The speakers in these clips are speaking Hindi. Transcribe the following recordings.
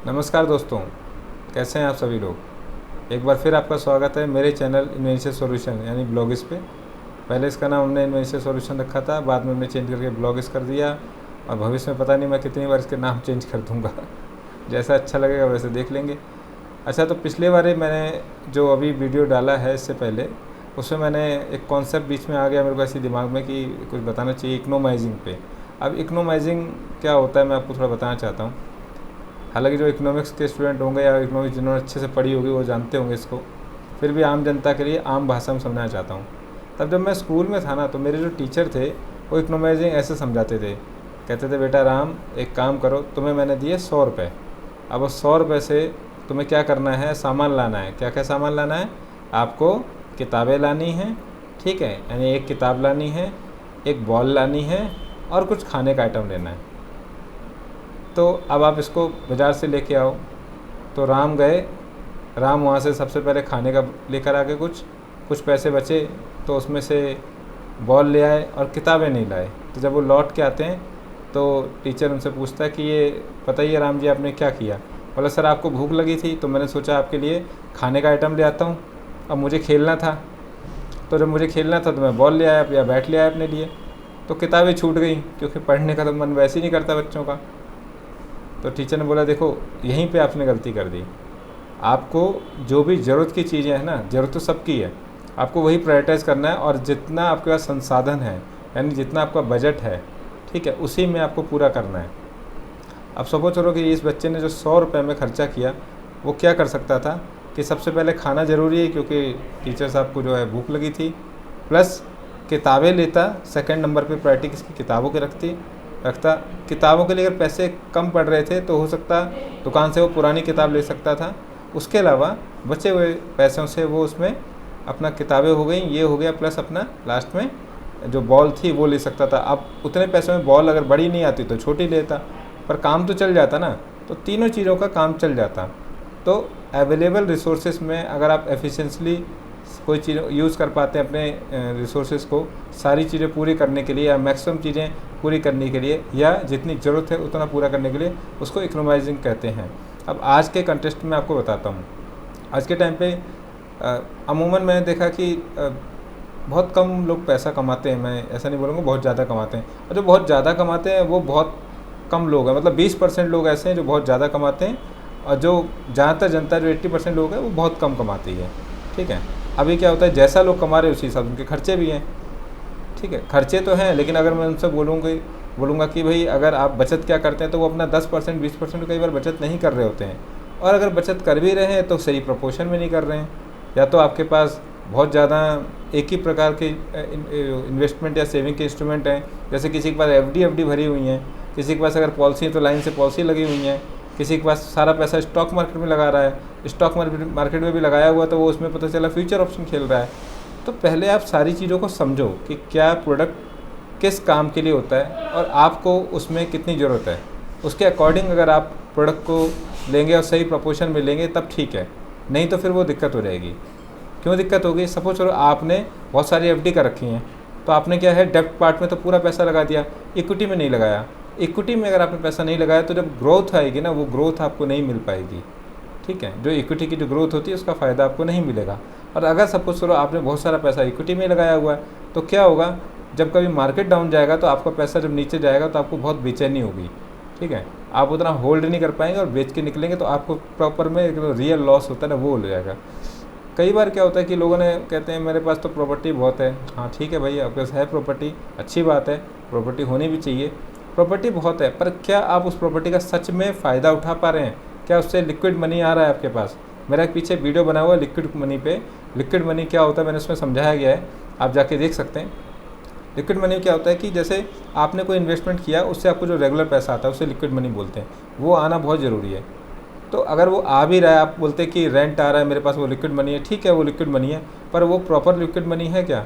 नमस्कार दोस्तों, कैसे हैं आप सभी लोग। एक बार फिर आपका स्वागत है मेरे चैनल इन्वेंशियल सॉल्यूशन यानी ब्लॉगिस पे। पहले इसका नाम हमने इन्वेंशियल सॉल्यूशन रखा था, बाद में हमने चेंज करके ब्लॉगिस कर दिया और भविष्य में पता नहीं मैं कितनी बार इसके नाम चेंज कर दूँगा जैसा अच्छा लगेगा वैसे देख लेंगे। अच्छा, तो पिछले बार मैंने जो अभी वीडियो डाला है इससे पहले, उसमें मैंने एक कॉन्सेप्ट बीच में आ गया मेरे को ऐसे दिमाग में कि कुछ बताना चाहिए इकोनोमाइजिंग पे। अब इकोनोमाइजिंग क्या होता है मैं आपको थोड़ा बताना चाहता हूँ। हालांकि जो इकोनॉमिक्स के स्टूडेंट होंगे या इकोनॉमिक्स जिन्होंने अच्छे से पढ़ी होगी वो जानते होंगे इसको, फिर भी आम जनता के लिए आम भाषा में समझाना चाहता हूँ। तब जब मैं स्कूल में था ना, तो मेरे जो टीचर थे वो इकोनॉमाइजिंग ऐसे समझाते थे। कहते थे, बेटा राम एक काम करो, तुम्हें मैंने दिए 100 रुपये। अब उस 100 रुपये से तुम्हें क्या करना है, सामान लाना है। क्या क्या सामान लाना है आपको? किताबें लानी हैं, ठीक है, यानी एक किताब लानी है, एक बॉल लानी है और कुछ खाने का आइटम लेना है। तो अब आप इसको बाज़ार से लेके आओ। तो राम गए, राम वहाँ से सबसे पहले खाने का लेकर आ गए, कुछ पैसे बचे तो उसमें से बॉल ले आए और किताबें नहीं लाए। तो जब वो लौट के आते हैं तो टीचर उनसे पूछता है कि ये बताइए राम जी आपने क्या किया। बोला, सर आपको भूख लगी थी तो मैंने सोचा आपके लिए खाने का आइटम ले आता हूँ, अब मुझे खेलना था, तो जब मुझे खेलना था तो मैं बॉल ले आया या बैट ले आया अपने लिए। तो किताबें छूट गई क्योंकि पढ़ने का तो मन वैसे ही नहीं करता बच्चों का। तो टीचर ने बोला, देखो यहीं पे आपने गलती कर दी। आपको जो भी ज़रूरत की चीज़ें हैं ना, ज़रूरत तो सबकी है, आपको वही प्रायोरिटाइज़ करना है और जितना आपके पास संसाधन है यानी जितना आपका बजट है, ठीक है, उसी में आपको पूरा करना है। अब सपोज करो कि इस बच्चे ने जो 100 रुपये में ख़र्चा किया, वो क्या कर सकता था कि सबसे पहले खाना ज़रूरी है क्योंकि टीचर साहब को जो है भूख लगी थी, प्लस किताबें लेता, सेकंड नंबर पे प्रायोरिटी किसकी, किताबों की रखता। किताबों के लिए अगर पैसे कम पड़ रहे थे तो हो सकता दुकान से वो पुरानी किताब ले सकता था। उसके अलावा बचे हुए पैसों से वो उसमें अपना किताबें हो गई, ये हो गया, प्लस अपना लास्ट में जो बॉल थी वो ले सकता था। अब उतने पैसों में बॉल अगर बड़ी नहीं आती तो छोटी लेता, पर काम तो चल जाता ना। तो तीनों चीज़ों का काम चल जाता। तो अवेलेबल रिसोर्सेज में अगर आप एफिशिएंटली कोई चीज़ यूज़ कर पाते हैं अपने रिसोर्सेज को सारी चीज़ें पूरी करने के लिए या मैक्सिमम चीज़ें पूरी करने के लिए या जितनी ज़रूरत है उतना पूरा करने के लिए, उसको इकोनोमाइजिंग कहते हैं। अब आज के कंटेक्स्ट में आपको बताता हूँ। आज के टाइम पे अमूमन मैंने देखा कि बहुत कम लोग पैसा कमाते हैं। मैं ऐसा नहीं बोलूँगा बहुत ज़्यादा कमाते हैं, और जो बहुत ज़्यादा कमाते हैं वो बहुत कम लोग हैं। मतलब 20% लोग ऐसे हैं जो बहुत ज़्यादा कमाते हैं, और जो ज़्यादातर जनता जो 80% लोग हैं वो बहुत कम कमाती है, ठीक है। अभी क्या होता है, जैसा लोग कमा रहे हैं उसी हिसाब से उनके खर्चे भी हैं, ठीक है। खर्चे तो हैं, लेकिन अगर मैं उनसे बोलूँगा कि भाई अगर आप बचत क्या करते हैं, तो वो अपना 10% 20% कई बार बचत नहीं कर रहे होते हैं, और अगर बचत कर भी रहे हैं तो सही प्रोपोर्शन में नहीं कर रहे हैं। या तो आपके पास बहुत ज़्यादा एक ही प्रकार के इन्वेस्टमेंट या सेविंग के इंस्ट्रूमेंट हैं, जैसे किसी के पास एफडी भरी हुई हैं, किसी के पास अगर पॉलिसी है तो लाइन से पॉलिसी लगी हुई हैं, किसी के पास सारा पैसा स्टॉक मार्केट में लगा रहा है, स्टॉक मार्केट में भी लगाया हुआ तो वो उसमें पता चला फ्यूचर ऑप्शन खेल रहा है। तो पहले आप सारी चीज़ों को समझो कि क्या प्रोडक्ट किस काम के लिए होता है और आपको उसमें कितनी ज़रूरत है। उसके अकॉर्डिंग अगर आप प्रोडक्ट को लेंगे और सही प्रपोर्शन में लेंगे तब ठीक है, नहीं तो फिर वो दिक्कत हो जाएगी। क्यों दिक्कत होगी? सपोज करो आपने बहुत सारी एफडी कर रखी हैं, तो आपने क्या है, डेब्ट पार्ट में तो पूरा पैसा लगा दिया, इक्विटी में नहीं लगाया। इक्विटी में अगर आपने पैसा नहीं लगाया तो जब ग्रोथ आएगी ना, वो ग्रोथ आपको नहीं मिल पाएगी, ठीक है। जो इक्विटी की जो ग्रोथ होती है उसका फ़ायदा आपको नहीं मिलेगा। और अगर सपोज करो आपने बहुत सारा पैसा इक्विटी में लगाया हुआ है, तो क्या होगा, जब कभी मार्केट डाउन जाएगा तो आपका पैसा जब नीचे जाएगा तो आपको बहुत बेचैनी होगी, ठीक है। आप उतना होल्ड नहीं कर पाएंगे और बेच के निकलेंगे तो आपको प्रॉपर में एक रियल लॉस होता है ना, वो हो जाएगा। कई बार क्या होता है कि लोगों ने कहते हैं मेरे पास तो प्रॉपर्टी बहुत है। हाँ ठीक है भाई, आपके पास है प्रॉपर्टी, अच्छी बात है, प्रॉपर्टी होनी भी चाहिए। प्रॉपर्टी बहुत है, पर क्या आप उस प्रॉपर्टी का सच में फ़ायदा उठा पा रहे हैं? क्या उससे लिक्विड मनी आ रहा है आपके पास? मेरा एक पीछे वीडियो बना हुआ है लिक्विड मनी पे। लिक्विड मनी क्या होता है मैंने उसमें समझाया गया है, आप जाके देख सकते हैं। लिक्विड मनी क्या होता है कि जैसे आपने कोई इन्वेस्टमेंट किया, उससे आपको जो रेगुलर पैसा आता है उसे लिक्विड मनी बोलते हैं। वो आना बहुत ज़रूरी है। तो अगर वो आ भी रहा है, आप बोलते हैं कि रेंट आ रहा है मेरे पास, वो लिक्विड मनी है, ठीक है वो लिक्विड मनी है, पर वो प्रॉपर लिक्विड मनी है क्या?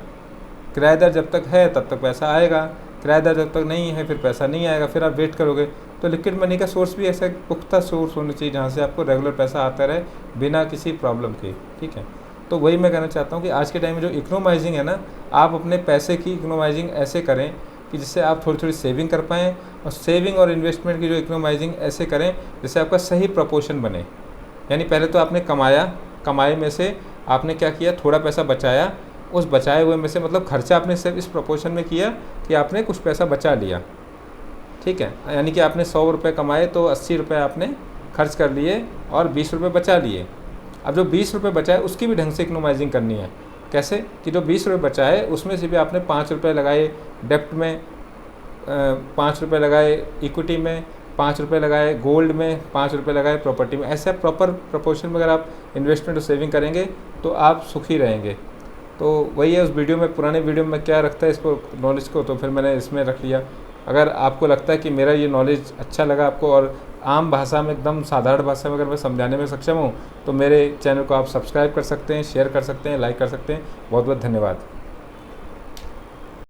किराएदार जब तक है तब तक पैसा आएगा, किराएदार जब तक नहीं है फिर पैसा नहीं आएगा, फिर आप वेट करोगे। तो लिक्विड मनी का सोर्स भी ऐसा पुख्ता सोर्स होना चाहिए जहाँ से आपको रेगुलर पैसा आता रहे बिना किसी प्रॉब्लम के, ठीक है। तो वही मैं कहना चाहता हूँ कि आज के टाइम में जो इकोनोमाइजिंग है ना, आप अपने पैसे की इकोनोमाइजिंग ऐसे करें कि जिससे आप थोड़ी थोड़ी सेविंग कर पाएँ, और सेविंग और इन्वेस्टमेंट की जो इकोनोमाइजिंग ऐसे करें जिससे आपका सही प्रोपोर्शन बने। यानी पहले तो आपने कमाया, कमाई में से आपने क्या किया, थोड़ा पैसा बचाया, उस बचाए हुए में से मतलब खर्चा आपने सिर्फ इस प्रोपोर्शन में किया कि आपने कुछ पैसा बचा लिया, ठीक है। यानी कि आपने 100 रुपये कमाए तो 80 रुपये आपने खर्च कर लिए और 20 रुपये बचा लिए। अब जो 20 रुपये बचाए उसकी भी ढंग से इकोनोमाइजिंग करनी है। कैसे कि जो 20 रुपये बचाए उसमें से भी आपने 5 रुपये लगाए डेप्ट में, 5 रुपये लगाए इक्विटी में, 5 रुपये लगाए गोल्ड में, 5 रुपये लगाए प्रॉपर्टी में। ऐसे प्रॉपर प्रोपोर्शन में अगर आप इन्वेस्टमेंट और सेविंग करेंगे तो आप सुखी रहेंगे। तो वही है, उस वीडियो में, पुराने वीडियो में क्या रखता है इसको, नॉलेज को, तो फिर मैंने इसमें रख लिया। अगर आपको लगता है कि मेरा ये नॉलेज अच्छा लगा आपको और आम भाषा में, एकदम साधारण भाषा में अगर मैं समझाने में सक्षम हूँ, तो मेरे चैनल को आप सब्सक्राइब कर सकते हैं, शेयर कर सकते हैं, लाइक कर सकते हैं। बहुत बहुत धन्यवाद।